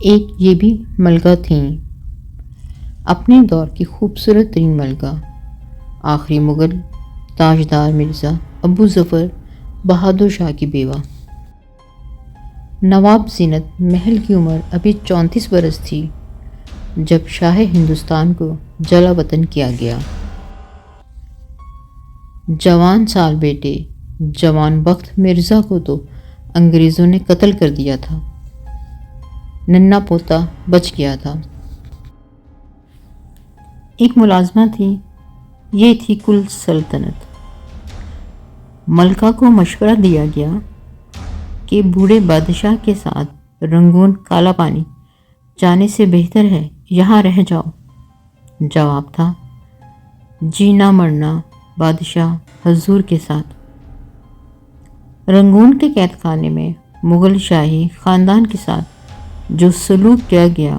ایک یہ بھی ملکہ تھیں، اپنے دور کی خوبصورت ترین ملکہ، آخری مغل تاجدار مرزا ابو ظفر بہادر شاہ کی بیوہ۔ نواب زینت محل کی عمر ابھی 34 برس تھی جب شاہ ہندوستان کو جلا وطن کیا گیا۔ جوان سال بیٹے جوان بخت مرزا کو تو انگریزوں نے قتل کر دیا تھا، ننھا پوتا بچ گیا تھا۔ ایک ملازمہ تھی، یہ تھی کل سلطنت۔ ملکہ کو مشورہ دیا گیا کہ بوڑھے بادشاہ کے ساتھ رنگون کالا پانی جانے سے بہتر ہے یہاں رہ جاؤ۔ جواب تھا، جینا مرنا بادشاہ حضور کے ساتھ۔ رنگون کے قید خانے میں مغل شاہی خاندان کے ساتھ جو سلوک کیا گیا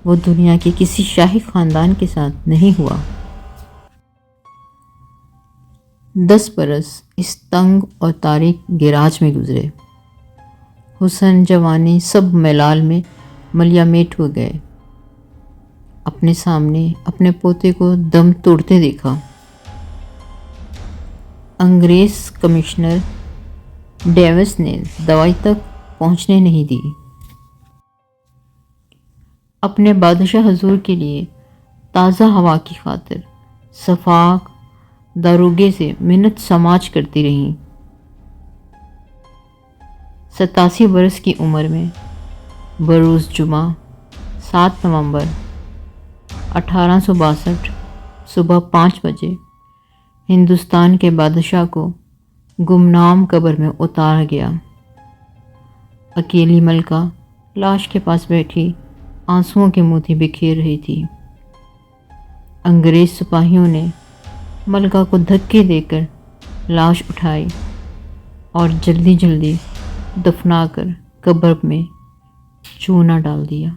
وہ دنیا کے کسی شاہی خاندان کے ساتھ نہیں ہوا۔ 10 برس اس تنگ اور تاریک گیراج میں گزرے۔ حسن جوانی سب ملال میں ملیا میٹ ہو گئے۔ اپنے سامنے اپنے پوتے کو دم توڑتے دیکھا۔ انگریز کمشنر ڈیوس نے دوائی تک پہنچنے نہیں دی۔ اپنے بادشاہ حضور کے لیے تازہ ہوا کی خاطر شفاق داروغے سے منت سماج کرتی رہیں۔ 87 برس کی عمر میں بروز جمعہ 7 نومبر 1862 صبح 5 بجے ہندوستان کے بادشاہ کو گمنام قبر میں اتارا گیا۔ اکیلی ملکہ لاش کے پاس بیٹھی آنسوؤں کے موتی بکھیر رہی تھی۔ انگریز سپاہیوں نے ملکہ کو دھکے دے کر لاش اٹھائی اور جلدی جلدی دفنا کر قبر میں چونا ڈال دیا۔